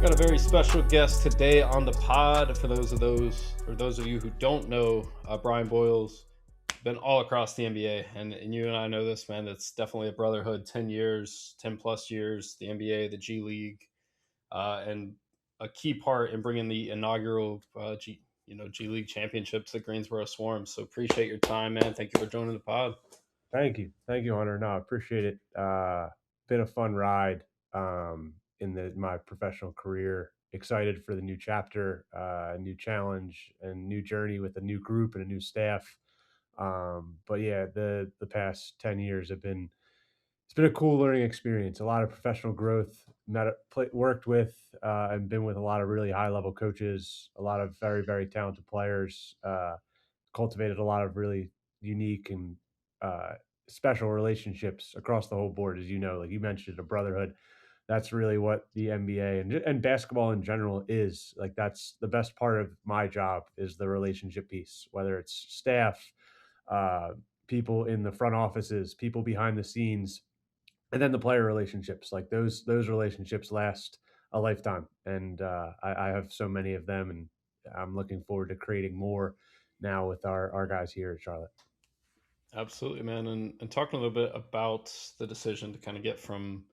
got a very special guest today on the pod. For those of you who don't know, Brian Boyle's been all across the NBA, and you and I know this, man. It's definitely a brotherhood. 10 years, 10 plus years, the NBA, the G League, and a key part in bringing the inaugural G League championship to the Greensboro Swarm. So appreciate your time, man. Thank you for joining the pod. Thank you, Hunter. No, I appreciate it. Been a fun ride in my professional career. Excited for the new chapter, new challenge, and new journey with a new group and a new staff. But yeah, the past 10 years have been it's been a cool learning experience. A lot of professional growth. Worked with and been with a lot of really high level coaches. A lot of very talented players. Cultivated a lot of really unique and uh, special relationships across the whole board. As you know, like you mentioned, a brotherhood. That's really what the NBA and basketball in general is. Like that's the best part of my job is the relationship piece, whether it's staff, uh, people in the front offices, people behind the scenes, and then the player relationships. Like those relationships last a lifetime, and I have so many of them, and I'm looking forward to creating more now with our guys here at Charlotte. Absolutely, man. And talking a little bit about the decision to kind of get from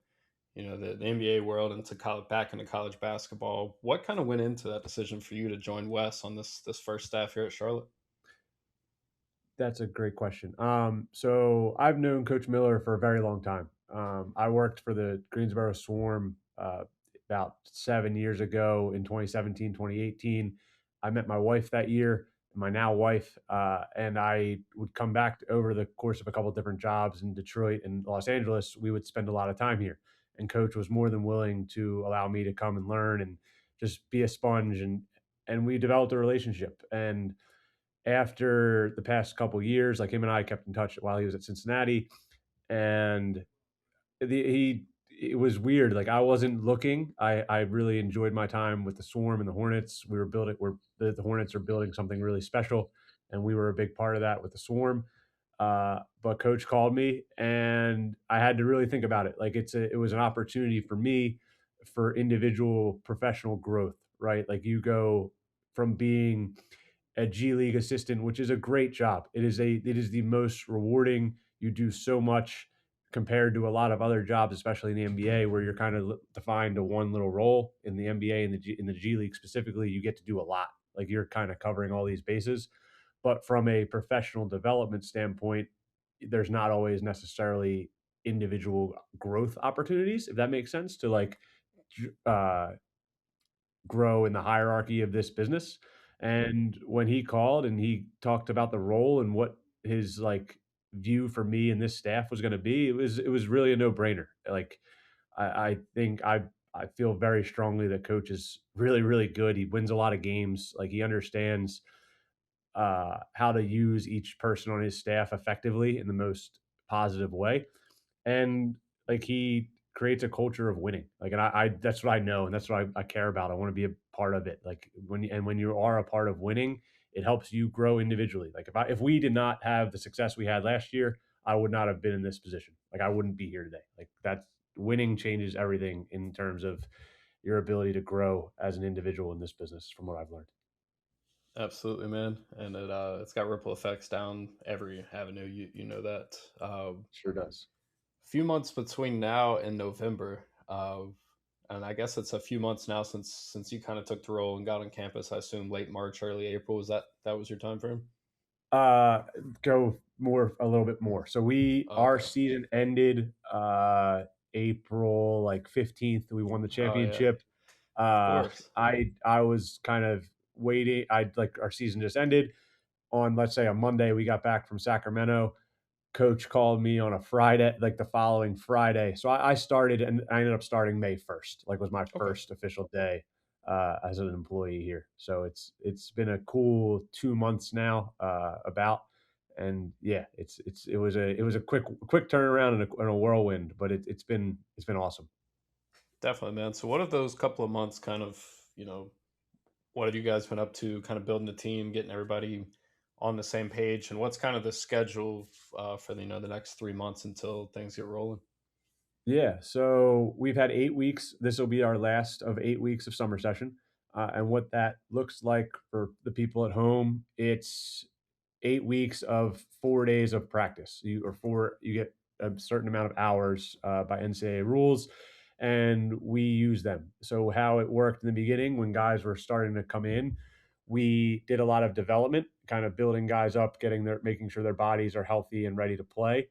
the NBA world into college, back into college basketball. What kind of went into that decision for you to join Wes on this first staff here at Charlotte? That's a great question. So I've known Coach Miller for a very long time. I worked for the Greensboro Swarm about 7 years ago in 2017, 2018. I met my wife that year, my now wife, and I would come back over the course of a couple of different jobs in Detroit and Los Angeles. We would spend a lot of time here, and Coach was more than willing to allow me to come and learn and just be a sponge, and we developed a relationship. And after the past couple years, like him and I kept in touch while he was at Cincinnati, and he it was weird. Like I wasn't looking. I really enjoyed my time with the Swarm and the Hornets. We were building. The Hornets are building something really special, and we were a big part of that with the Swarm. But Coach called me, and I had to really think about it. Like it was an opportunity for me for individual professional growth. Right, like you go from being a G League assistant, which is a great job. It is the most rewarding. You do so much compared to a lot of other jobs, especially in the NBA, where you're kind of defined to one little role. In the NBA and in the G League specifically, you get to do a lot. Like you're kind of covering all these bases. But from a professional development standpoint, there's not always necessarily individual growth opportunities, if that makes sense, to like uh, grow in the hierarchy of this business. And when he called and he talked about the role and what his like view for me and this staff was going to be, it was really a no brainer. Like I think I feel very strongly that coach is really good. He wins a lot of games. Like he understands how to use each person on his staff effectively in the most positive way, and like he creates a culture of winning. Like, and I that's what I know, and that's what I care about. I want to be a part of it. Like when you are a part of winning, it helps you grow individually. Like if we did not have the success we had last year, I would not have been in this position. Like I wouldn't be here today. Like that's winning changes everything in terms of your ability to grow as an individual in this business, from what I've learned. Absolutely, man. And it's got ripple effects down every avenue. You know that. Sure does. Few months between now and November. And I guess it's a few months now since you kind of took the role and got on campus. I assume late March, early April. Was that was your time frame? Uh, Go more a little bit more. So our Okay. season ended April like 15th. We won the Oh yeah, championship. of course. I was kind of waiting. I like our season just ended on, let's say, a Monday. We got back from Sacramento. Coach called me on a Friday, like the following Friday. So I started, and I ended up starting May 1st, like was my Okay. first official day as an employee here. So it's been a cool 2 months now, about, and yeah, it was a quick turnaround and a whirlwind, but it's been awesome. Definitely, man. So what have those couple of months kind of, what have you guys been up to, kind of building the team, getting everybody on the same page, and what's kind of the schedule for the next 3 months until things get rolling? Yeah, so we've had 8 weeks. This will be our last of 8 weeks of summer session, and what that looks like for the people at home, it's 8 weeks of 4 days of practice. You get a certain amount of hours, by NCAA rules, and we use them. So how it worked in the beginning when guys were starting to come in, we did a lot of development, kind of building guys up, making sure their bodies are healthy and ready to play.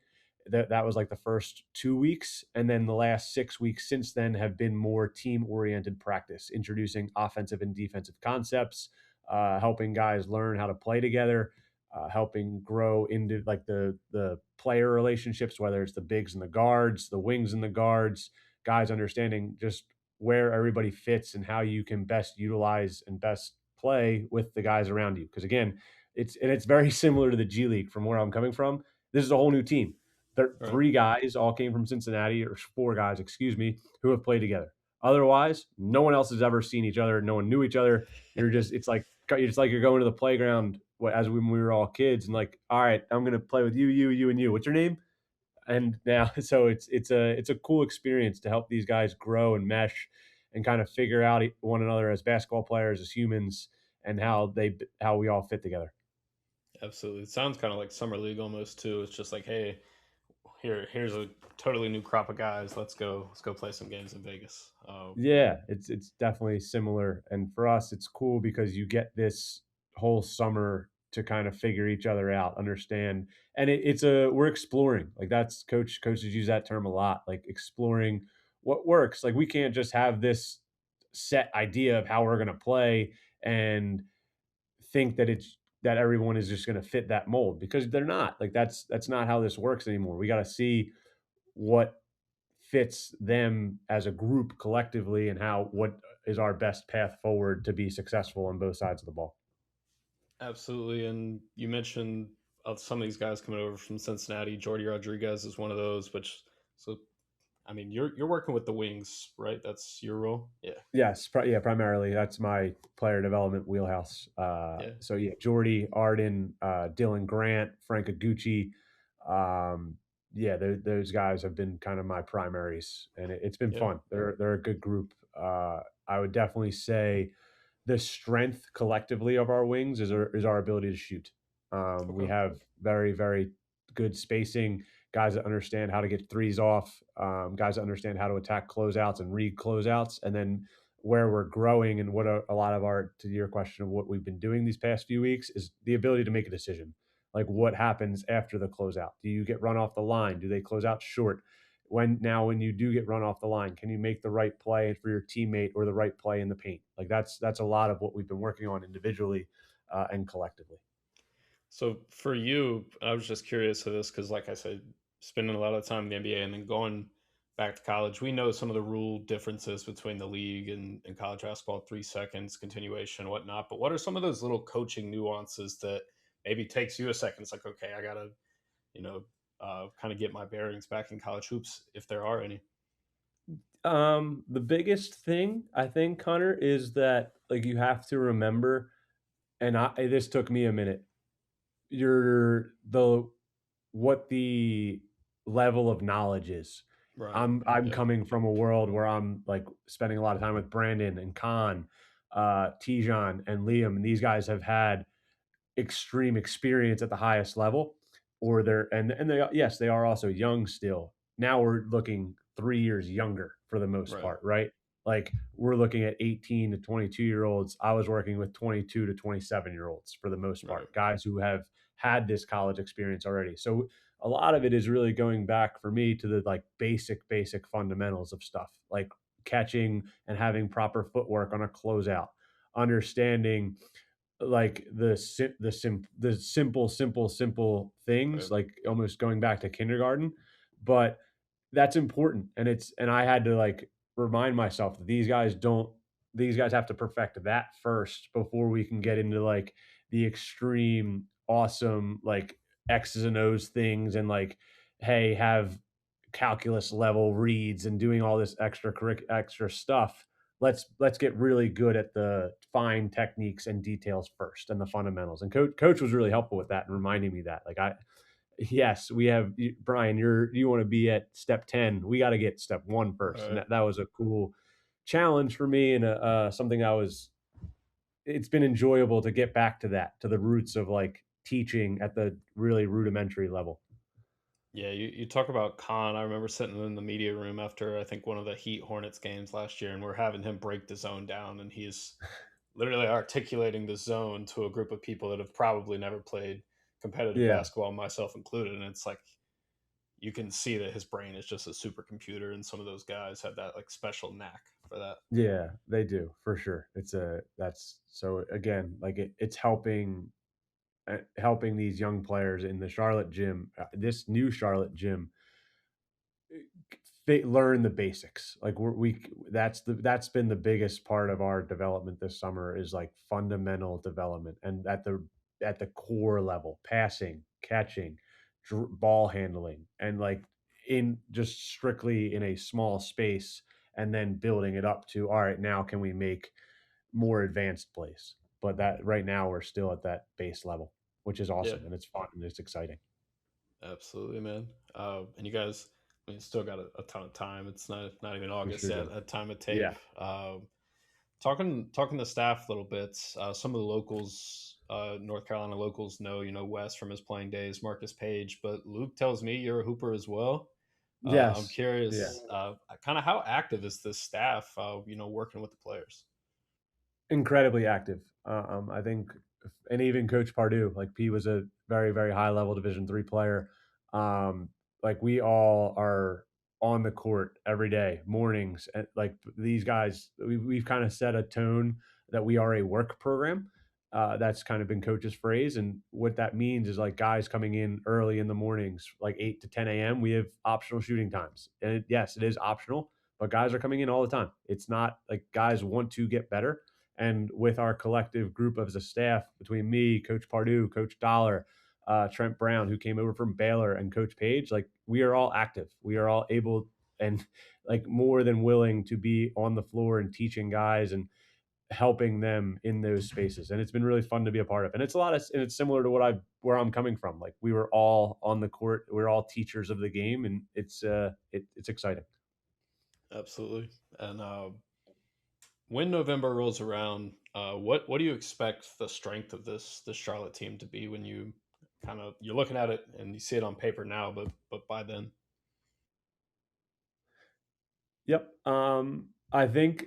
That was like the first 2 weeks, and then the last 6 weeks since then have been more team-oriented practice, introducing offensive and defensive concepts, helping guys learn how to play together, helping grow into like the player relationships, whether it's the bigs and the guards, the wings and the guards, guys understanding just where everybody fits and how you can best utilize and best play with the guys around you. Because again, it's very similar to the G League from where I'm coming from. This is a whole new team. There, Right. 3 guys all came from Cincinnati, or 4 guys, excuse me, who have played together. Otherwise, no one else has ever seen each other. No one knew each other. It's like you're going to the playground as when we were all kids, and like, all right, I'm gonna play with you, you, and you. What's your name? And now, so it's a cool experience to help these guys grow and mesh, and kind of figure out one another as basketball players, as humans, and how we all fit together. Absolutely. It sounds kind of like summer league almost too. It's just like, hey, here's a totally new crop of guys. Let's go play some games in Vegas. Yeah, it's definitely similar, and for us, it's cool because you get this whole summer to kind of figure each other out, understand, and we're exploring. Like that's coaches use that term a lot, like exploring what works. Like we can't just have this set idea of how we're going to play and think that everyone is just going to fit that mold, because they're not. Like that's not how this works anymore. We got to see what fits them as a group collectively, and what is our best path forward to be successful on both sides of the ball. Absolutely. And you mentioned some of these guys coming over from Cincinnati. Jordy Rodriguez is one of those. Which so I mean, you're working with the wings, right? That's your role. Yeah. Yes, yeah, primarily that's my player development wheelhouse. Yeah. So yeah, Jordy, Arden, Dylan Grant, Frank Aguchi, yeah, those guys have been kind of my primaries, and it's been Yeah. fun. They're a good group. I would definitely say the strength collectively of our wings is our ability to shoot. We Okay. have very, very good spacing, guys that understand how to get threes off, guys that understand how to attack closeouts and read closeouts, and then where we're growing, and what a lot of to your question of what we've been doing these past few weeks, is the ability to make a decision. Like what happens after the closeout? Do you get run off the line? Do they close out short? When you do get run off the line, can you make the right play for your teammate, or the right play in the paint? Like that's a lot of what we've been working on individually, and collectively. So for you, I was just curious of this because, like I said, spending a lot of time in the NBA and then going back to college, we know some of the rule differences between the league and college basketball, 3 seconds, continuation, whatnot. But what are some of those little coaching nuances that maybe takes you a second? It's like, okay, I gotta, you know, kind of get my bearings back in college hoops if there are any. The biggest thing I think, Hunter, is that like you have to remember, and this took me a minute. Your the What the level of knowledge is. Right. I'm Yeah. coming from a world where I'm like spending a lot of time with Brandon and Khan, Tijan and Liam, and these guys have had extreme experience at the highest level, or they, yes, they are also young still. Now we're looking 3 years younger for the most Right. part, right? Like we're looking at 18 to 22-year-olds. I was working with 22 to 27-year-olds for the most Right. part, guys who have had this college experience already. So a lot of it is really going back for me to the like basic fundamentals of stuff, like catching and having proper footwork on a closeout, understanding like the simple things, Right. like almost going back to kindergarten, but that's important, and I had to like remind myself that these guys have to perfect that first before we can get into like the extreme awesome like X's and O's things, and like, hey, have calculus level reads and doing all this extra stuff. Let's get really good at the fine techniques and details first, and the fundamentals. And coach was really helpful with that and reminding me that. Like Yes, we have Brian. You want to be at step 10. We got to get step one All first, and right. that was a cool challenge for me, and something I was. It's been enjoyable to get back to that, to the roots of like teaching at the really rudimentary level. Yeah, you talk about Khan. I remember sitting in the media room after I think one of the Heat Hornets games last year, and we're having him break the zone down, and he's literally articulating the zone to a group of people that have probably never played competitive Yeah, basketball, myself included. And it's like you can see that his brain is just a supercomputer, and some of those guys have that like special knack for that. yeah, they do for sure. It's a that's so again like it's helping these young players in the Charlotte gym, this new Charlotte gym learn the basics. Like that's been the biggest part of our development this summer is like fundamental development and at the core level, passing, catching, ball handling, and like in just strictly in a small space, and then building it up to all right. Now can we make more advanced plays? But that right now we're still at that base level, which is Yeah, awesome and it's fun and it's exciting absolutely, man. And you guys, I mean, still got a ton of time. It's not even for August sure. yet at time of tape. Yeah. Talking to staff a little bit. Some of the locals, North Carolina locals, know Wes from his playing days, Marcus Page, but Luke tells me you're a hooper as well. I'm Yes. Yeah. curious, kind of how active is this staff? Working with the players. Incredibly active. I think, and even Coach Pardue, like P was a very, very high level Division III player. Like we all are on the court every day, mornings. And like these guys, we've kind of set a tone that we are a work program. That's kind of been Coach's phrase, and what that means is like guys coming in early in the mornings, like 8 to 10 a.m. We have optional shooting times, and yes, it is optional, but guys are coming in all the time. It's not like guys want to get better, and with our collective group as a staff between me, Coach Pardue, Coach Dollar, Trent Brown, who came over from Baylor, and Coach Page, like we are all active. We are all able and like more than willing to be on the floor and teaching guys and helping them in those spaces. And it's been really fun to be a part of. And it's a lot of, and it's similar to where I'm coming from. Like we were all on the court, we're all teachers of the game, and it's exciting. Absolutely. And when November rolls around, what do you expect the strength of this Charlotte team to be when you're looking at it and you see it on paper now, but by then? Yep. I think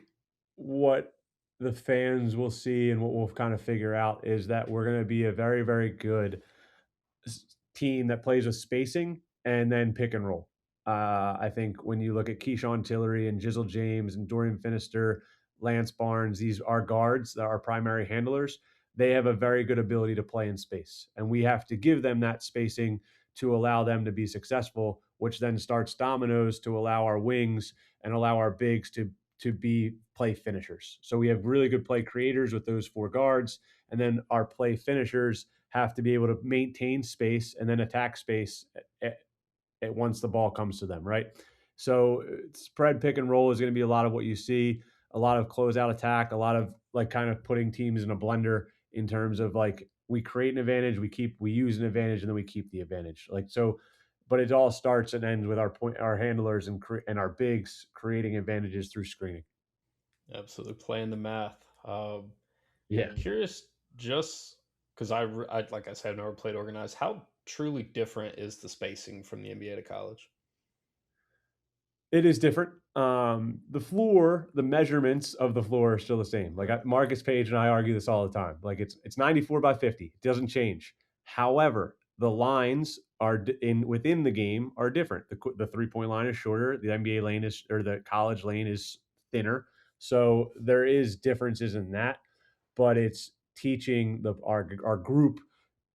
what the fans will see and what we'll kind of figure out is that we're going to be a very, very good team that plays with spacing and then pick and roll. I think when you look at Keyshawn Tillery and Jizzle James and Dorian Finister, Lance Barnes, these are guards that are primary handlers. They have a very good ability to play in space, and we have to give them that spacing to allow them to be successful, which then starts dominoes to allow our wings and allow our bigs to be play finishers. So we have really good play creators with those four guards, and then our play finishers have to be able to maintain space and then attack space once the ball comes to them, right? So spread pick and roll is going to be a lot of what you see, a lot of closeout attack, a lot of like kind of putting teams in a blender in terms of like we create an advantage, we use an advantage, and then we keep the advantage. Like so, but it all starts and ends with our handlers and our bigs creating advantages through screening. Absolutely, playing the math. Yeah. Curious, just because like I said, I've never played organized. How truly different is the spacing from the NBA to college? It is different. The floor, the measurements of the floor are still the same. Like Marcus Page and I argue this all the time. Like it's 94 by 50. It doesn't change. However, the lines are in within the game are different. The 3 point line is shorter. The NBA lane is or the college lane is thinner. So there is differences in that, but it's teaching our group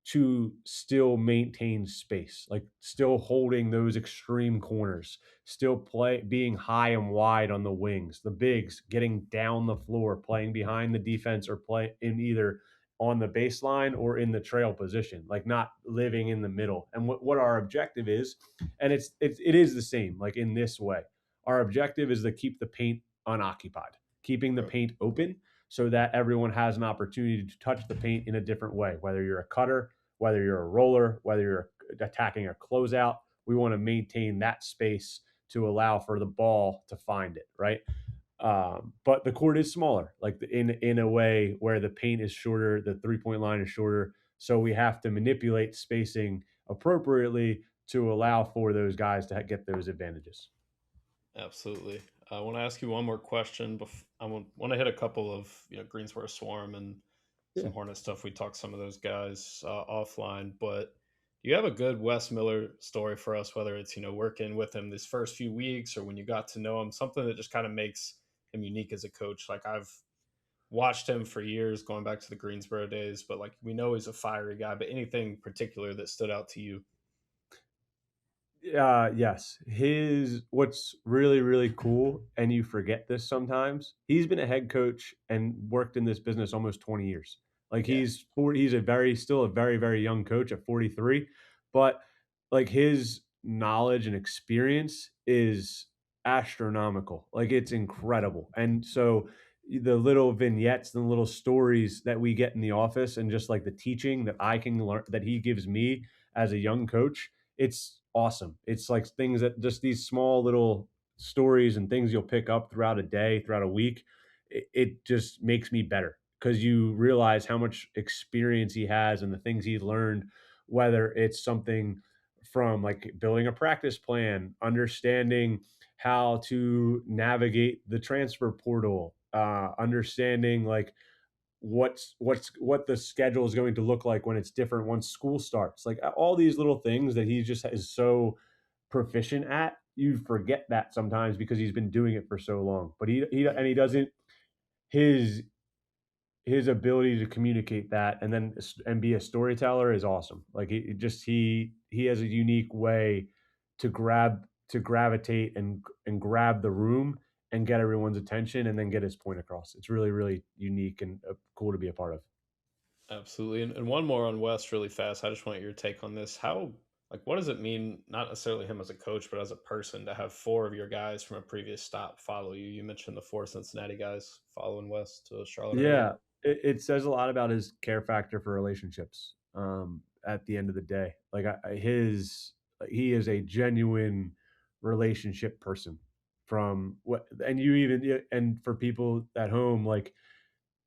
to still maintain space, like still holding those extreme corners, still being high and wide on the wings, the bigs getting down the floor, playing behind the defense or play in either on the baseline or in the trail position, like not living in the middle. And what our objective is, and it is the same, like in this way. Our objective is to keep the paint unoccupied, keeping the Right. paint open so that everyone has an opportunity to touch the paint in a different way, whether you're a cutter, whether you're a roller, whether you're attacking a closeout. We want to maintain that space to allow for the ball to find it, right? But the court is smaller, like in a way where the paint is shorter, the 3 point line is shorter, so we have to manipulate spacing appropriately to allow for those guys to get those advantages. Absolutely. I want to ask you one more question. I want to hit a couple of Greensboro Swarm and Yeah. some Hornet stuff. We talked some of those guys offline, but do you have a good Wes Miller story for us? Whether it's working with him this first few weeks or when you got to know him, something that just kind of makes him unique as a coach. Like I've watched him for years, going back to the Greensboro days, but like we know he's a fiery guy. But anything particular that stood out to you? Yes. His What's really, really cool, and you forget this sometimes, he's been a head coach and worked in this business almost 20 years. Like Yeah. he's still a very, very young coach at 43, but like his knowledge and experience is astronomical. Like it's incredible. And so the little vignettes and the little stories that we get in the office and just like the teaching that I can learn that he gives me as a young coach, it's awesome. It's like things that just these small little stories and things you'll pick up throughout a day, throughout a week. It just makes me better because you realize how much experience he has and the things he learned, whether it's something from like building a practice plan, understanding how to navigate the transfer portal, understanding like what the schedule is going to look like when it's different once school starts. Like all these little things that he just is so proficient at, you forget that sometimes because he's been doing it for so long. But he doesn't his his ability to communicate that and be a storyteller is awesome. Like he has a unique way to gravitate and grab the room and get everyone's attention and then get his point across. It's really, really unique and cool to be a part of. Absolutely. And one more on West really fast. I just want your take on this. What does it mean, not necessarily him as a coach, but as a person, to have four of your guys from a previous stop follow you? You mentioned the four Cincinnati guys following West to Charlotte earlier. Yeah, it says a lot about his care factor for relationships. At the end of the day, like he is a genuine relationship person. From what, and you even and for people at home, like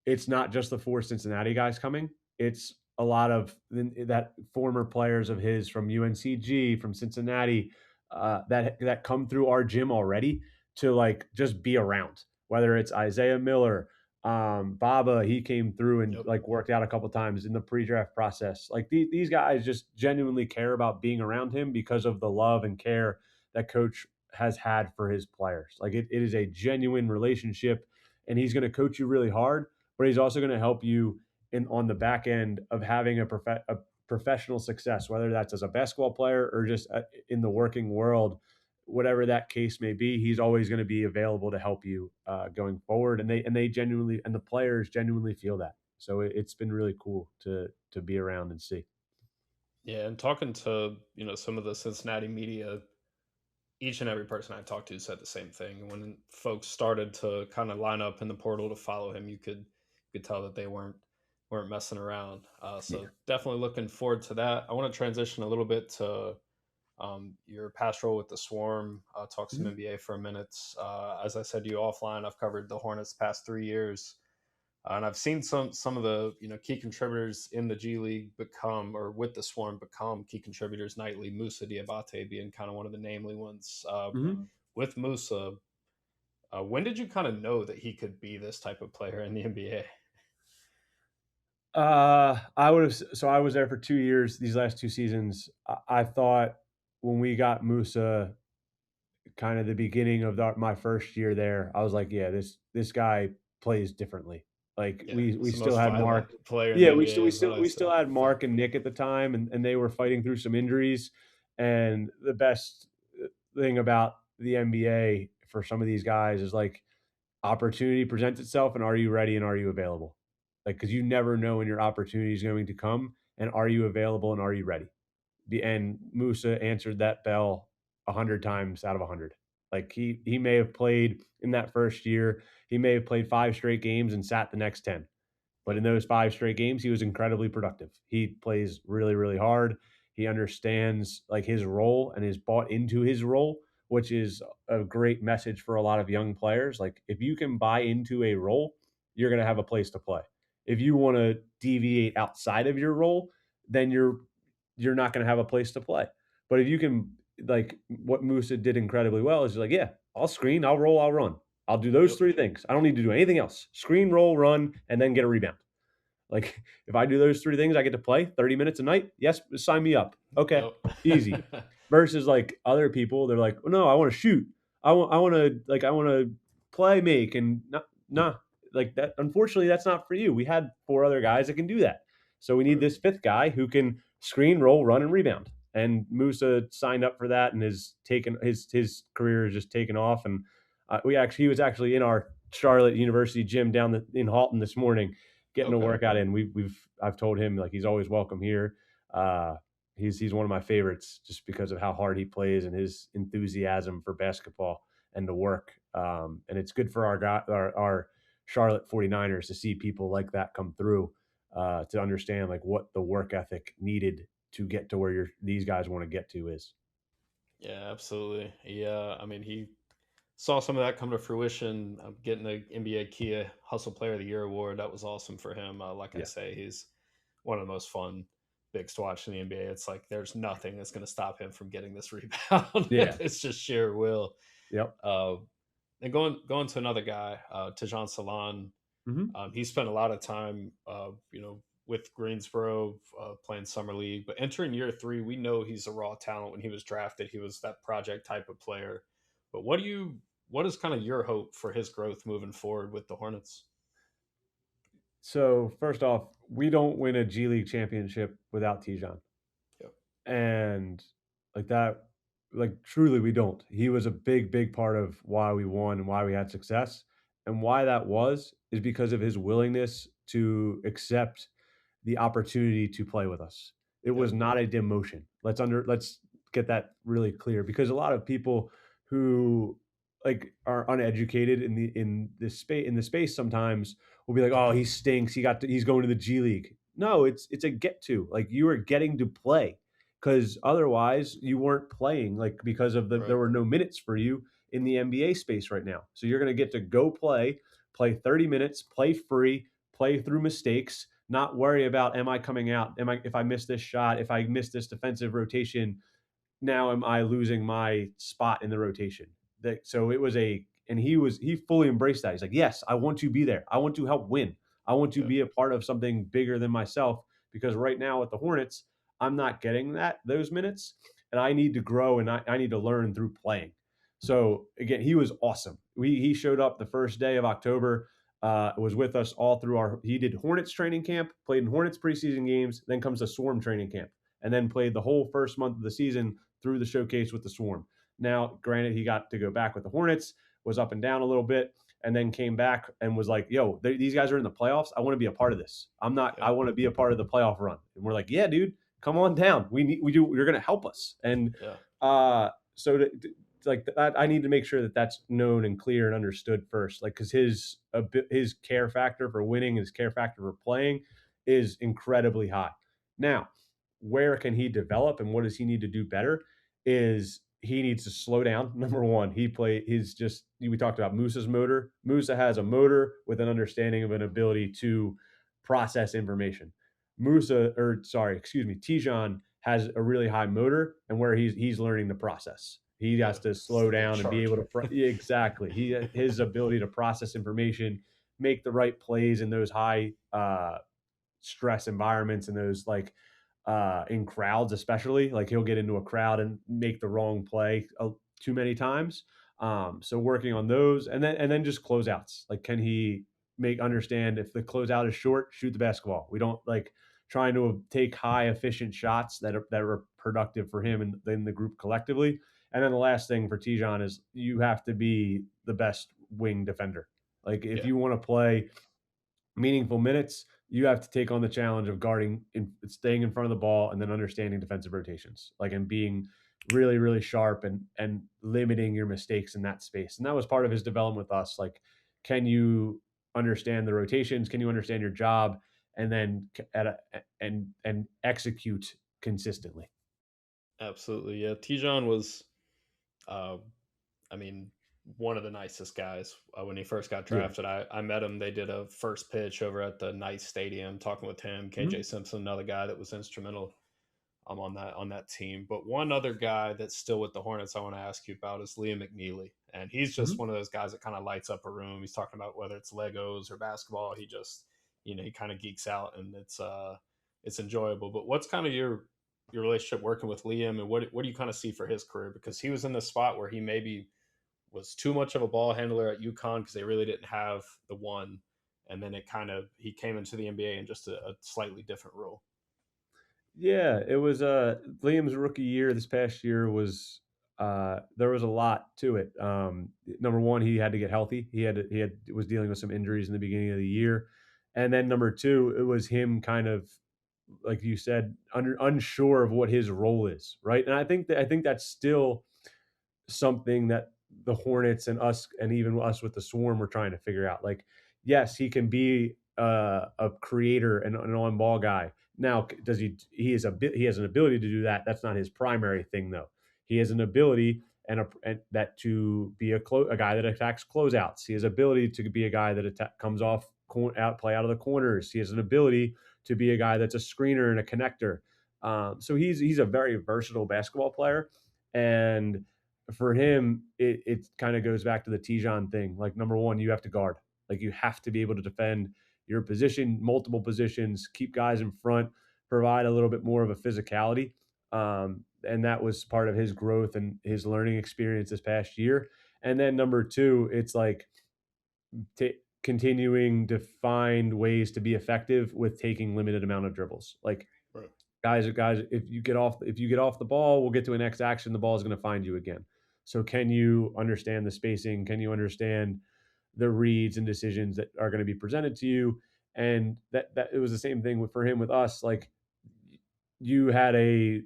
it's not just the 4 Cincinnati guys coming. It's a lot of that former players of his from UNCG, from Cincinnati, that come through our gym already to like just be around. Whether it's Isaiah Miller, Baba, he came through and Yep. like worked out a couple times in the pre-draft process. Like these guys just genuinely care about being around him because of the love and care that coach has had for his players. Like it is a genuine relationship, and he's going to coach you really hard, but he's also going to help you in on the back end of having a professional success, whether that's as a basketball player or just in the working world, whatever that case may be. He's always going to be available to help you going forward, and they genuinely and the players genuinely feel that. So it's been really cool to be around and see. Yeah, and talking to some of the Cincinnati media, each and every person I talked to said the same thing. When folks started to kind of line up in the portal to follow him, you could tell that they weren't messing around. Yeah. So definitely looking forward to that. I want to transition a little bit to your past role with the Swarm. Talk some Mhm. NBA for a minute. As I said to you offline, I've covered the Hornets past 3 years. And I've seen some of the key contributors in the G League become, or with the Swarm become, key contributors nightly. Musa Diabate being kind of one of the namely ones. Mhm. With Musa, when did you kind of know that he could be this type of player in the NBA? I was there for 2 years. These last 2 seasons, I thought when we got Musa, kind of the beginning of my first year there, I was like, yeah, this guy plays differently. Like Yeah, we it's the still most had violent Mark. player in the Yeah, NBA, is what I we say. still had Mark and Nick at the time, and they were fighting through some injuries. And the best thing about the NBA for some of these guys is like opportunity presents itself, and are you ready and are you available? Like because you never know when your opportunity is going to come, and are you available and are you ready? And Musa answered that bell 100 times out of 100. Like he may have played in that first year, he may have played 5 straight games and sat the next 10. But Yep. in those 5 straight games, he was incredibly productive. He plays really, really hard. He understands like his role and is bought into his role, which is a great message for a lot of young players. Like if you can buy into a role, you're going to have a place to play. If you want to deviate outside of your role, then you're not going to have a place to play. But if you can, like what Musa did incredibly well is like, yeah, I'll screen, I'll roll, I'll run. I'll do those Yep. three things. I don't need to do anything else. Screen, roll, run, and then get a rebound. Like if I do those three things, I get to play 30 minutes a night. Yes, sign me up. Okay, easy. Yep. Versus like other people, they're like, oh, no, I want to shoot. I want to play make and nah, like that. Unfortunately, that's not for you. We had four other guys that can do that, so we need Right. this fifth guy who can screen, roll, run, and rebound. And Musa signed up for that, and his career is just taken off. And he was actually in our Charlotte University gym in Halton this morning getting a Okay. workout in. I've told him like he's always welcome here. Uh, he's one of my favorites just because of how hard he plays and his enthusiasm for basketball and the work. And it's good for our Charlotte 49ers to see people like that come through to understand like what the work ethic needed to get to where these guys want to get to is. Yeah, absolutely. Yeah, I mean, he saw some of that come to fruition. Getting the NBA Kia Hustle Player of the Year award, that was awesome for him. Like I Yeah. say, he's one of the most fun bigs to watch in the NBA. It's like there's nothing that's going to stop him from getting this rebound. Yeah. It's just sheer will. Yep. Uh, and going to another guy, Tajan Salon. Hmm. He spent a lot of time, with Greensboro playing summer league. But entering year three, we know he's a raw talent. When he was drafted, he was that project type of player. But what is kind of your hope for his growth moving forward with the Hornets? So first off, we don't win a G League championship without Tijan. Yep. And like that, like truly we don't. He was a big part of why we won and why we had success. And why that was is because of his willingness to accept the opportunity to play with us. It was Yep. not a demotion. Let's get that really clear because a lot of people who like are uneducated in the space sometimes will be like, "Oh, he stinks. He's going to the G League." No, it's a get to. Like you are getting to play because otherwise you weren't playing like because there Right. were no minutes for you in the NBA space right now. So you're going to get to go play 30 minutes, play free, play through mistakes, not worry about am I coming out? Am I if I miss this shot, if I miss this defensive rotation, now am I losing my spot in the rotation? So it was and he fully embraced that. He's like, yes, I want to be there. I want to help win. I want to Yep. be a part of something bigger than myself because right now with the Hornets, I'm not getting those minutes, and I need to grow and I need to learn through playing. So again, he was awesome. He showed up the first day of October. Was with us all through he did Hornets training camp, played in Hornets preseason games, then comes to Swarm training camp, and then played the whole first month of the season through the showcase with the Swarm. Now, granted, he got to go back with the Hornets, was up and down a little bit, and then came back and was like, "Yo, these guys are in the playoffs. I want to be a part of this. I'm not. I Yep. want to be a part of the playoff run." And we're like, "Yeah, dude, come on down. We do. You're going to help us." And Yeah. so like that, I need to make sure that that's known and clear and understood first, like because his care factor for winning, his care factor for playing, is incredibly high. Now, where can he develop and what does he need to do better? Is he needs to slow down. Number one, we talked about Musa's motor. Musa has a motor with an understanding of an ability to process information. Tijan has a really high motor and where he's learning the process. He Yeah. has to It's slow like down and be able Charger. to exactly. His ability to process information, make the right plays in those high stress environments and those like in crowds especially like he'll get into a crowd and make the wrong play too many times. So working on those and then just closeouts, like can he make understand if the closeout is short, shoot the basketball. We don't like trying to take high efficient shots that are productive for him and then the group collectively. And then the last thing for Tijan is you have to be the best wing defender. Like if Yeah. you want to play meaningful minutes, you have to take on the challenge of staying in front of the ball, and then understanding defensive rotations, like and being really sharp and limiting your mistakes in that space. And that was part of his development with us. Like, can you understand the rotations? Can you understand your job? And then and execute consistently. Absolutely, yeah. Tijon was, uh, I mean, one of the nicest guys when he first got Yeah. drafted. I met him. They did a first pitch over at the Knights Stadium, talking with him. KJ Mhm. Simpson, another guy that was instrumental on that team. But one other guy that's still with the Hornets I want to ask you about is Liam McNeely, and he's just Mhm. one of those guys that kind of lights up a room. He's talking about whether it's Legos or basketball. He just, he kind of geeks out, and it's enjoyable. But what's kind of your relationship working with Liam, and what do you kind of see for his career? Because he was in the spot where he maybe was too much of a ball handler at UConn because they really didn't have the one, and then it kind of he came into the NBA in just a slightly different role. Yeah, it was Liam's rookie year this past year was there was a lot to it. Number one, he had to get healthy. He had was dealing with some injuries in the beginning of the year. And then number two, it was him kind of like you said, unsure of what his role is, right? And I think that's still something that the Hornets and us and even us with the Swarm were trying to figure out. Like, yes, he can be a creator and an on ball guy. Now, does he? He has an ability to do that. That's not his primary thing, though. He has an ability and that to be a guy that attacks closeouts. He has ability to be a guy that comes off out play out of the corners. He has an ability to be a guy that's a screener and a connector. So he's a very versatile basketball player, and for him, it kind of goes back to the Tijon thing. Like number one, you have to guard. Like you have to be able to defend your position, multiple positions, keep guys in front, provide a little bit more of a physicality. And that was part of his growth and his learning experience this past year. And then number two, it's like continuing to find ways to be effective with taking limited amount of dribbles. Like Right. guys, if you get off the ball, we'll get to a next action. The ball is going to find you again. So can you understand the spacing? Can you understand the reads and decisions that are going to be presented to you? And that it was the same thing for him with us. Like you had a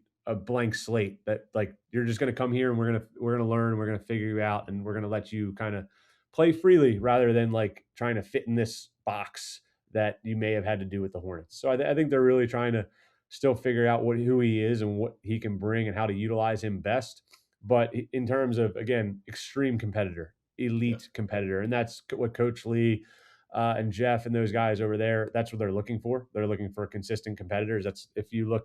blank slate that like you're just going to come here and we're going to learn, we're going to figure you out, and we're going to let you kind of play freely rather than like trying to fit in this box that you may have had to do with the Hornets. So I think they're really trying to still figure out who he is and what he can bring and how to utilize him best. But in terms of again, extreme competitor, Yeah. elite competitor, and that's what Coach Lee and Jeff and those guys over there, that's what they're looking for. They're looking for consistent competitors. That's if you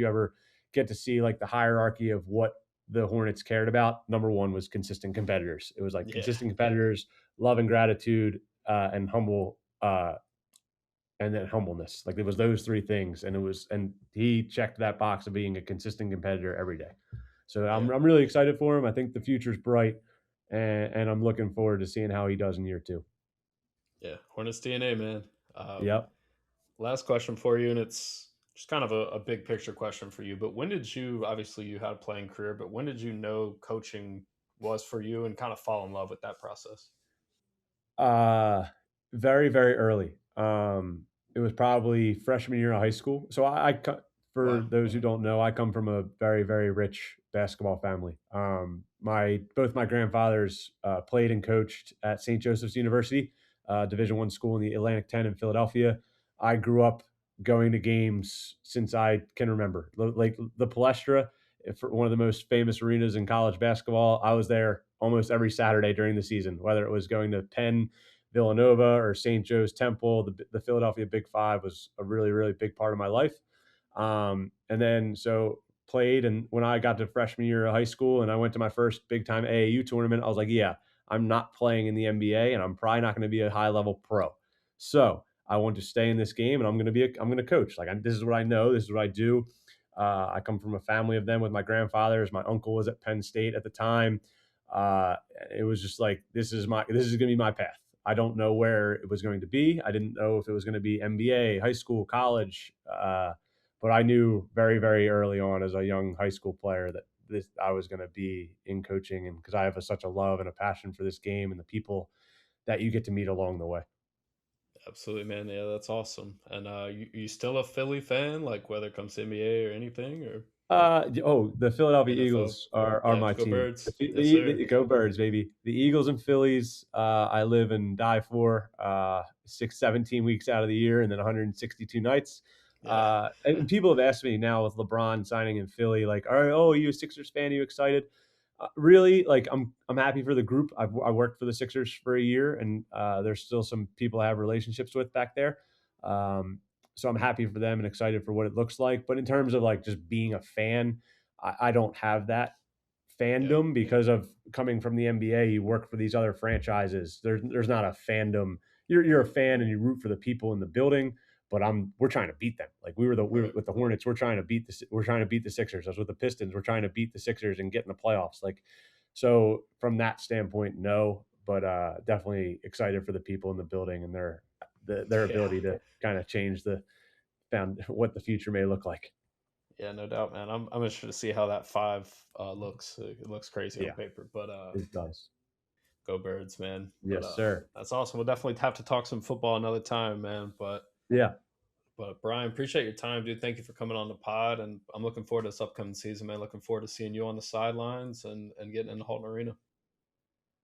ever get to see like the hierarchy of what the Hornets cared about, number one was consistent competitors. It was like Yeah. consistent competitors, love and gratitude, and and then humbleness. Like it was those three things, and he checked that box of being a consistent competitor every day. So Yeah. I'm really excited for him. I think the future's bright, and I'm looking forward to seeing how he does in year two. Yeah. Hornets DNA, man. Um, Yep. Last question for you, and it's just kind of a big picture question for you. But when did you, obviously, you had a playing career, but when did you know coaching was for you and kind of fall in love with that process? Uh, very, very early. It was probably freshman year of high school. So for Wow. those who don't know, I come from a very, very rich basketball family. Both my grandfathers played and coached at St. Joseph's University, Division One school in the Atlantic 10 in Philadelphia. I grew up going to games since I can remember, like the Palestra, for one of the most famous arenas in college basketball. I was there almost every Saturday during the season, whether it was going to Penn, Villanova, or St. Joe's Temple. The Philadelphia Big Five was a really, really big part of my life. And then so played, and when I got to freshman year of high school and I went to my first big time AAU tournament, I was like, yeah, I'm not playing in the NBA, and I'm probably not going to be a high level pro. So I want to stay in this game, and I'm going to coach. Like this is what I know. This is what I do. I come from a family of them with my grandfathers. My uncle was at Penn State at the time. Uh, it was just like this is going to be my path. I don't know where it was going to be. I didn't know if it was going to be NBA, high school, college, but I knew very, very early on as a young high school player that I was going to be in coaching, and because I have such a love and a passion for this game and the people that you get to meet along the way. Absolutely, man. Yeah, that's awesome. And you still a Philly fan, like whether it comes to NBA or anything, or The Philadelphia NFL? Eagles are Yeah, my go team. Birds. Yes, sir. Go Birds, baby. The Eagles and Phillies, I live and die for 17 weeks out of the year and then 162 nights. Yeah. And people have asked me now with LeBron signing in Philly, like, "All right, oh, are you a Sixers fan? Are you excited?" Really, like, I'm happy for the group. I worked for the Sixers for a year, and there's still some people I have relationships with back there. Um, so I'm happy for them and excited for what it looks like. But in terms of like just being a fan, I don't have that Yeah. fandom because of coming from the NBA. You work for these other franchises. There's not a fandom. You're a fan and you root for the people in the building. But we're trying to beat them. Like we were Right. with the Hornets. We're trying to beat the Sixers. I was with the Pistons. We're trying to beat the Sixers and get in the playoffs. Like, so from that standpoint, no. But definitely excited for the people in the building and their Yeah. ability to kind of change the found what the future may look like. Yeah, no doubt, man. I'm interested to see how that five looks. It looks crazy on Yeah, paper, but it does. go Birds, man. But Yes, sir. that's awesome. We'll definitely have to talk some football another time, man. Yeah. But Brian, appreciate your time, dude. Thank you for coming on the pod, and I'm looking forward to this upcoming season, man. Looking forward to seeing you on the sidelines and getting in the Holton Arena.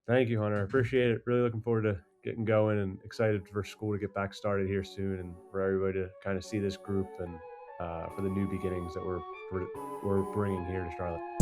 Thank you, Hunter. I appreciate it. Really looking forward to getting going and excited for school to get back started here soon and for everybody to kind of see this group and for the new beginnings that we're bringing here to Charlotte.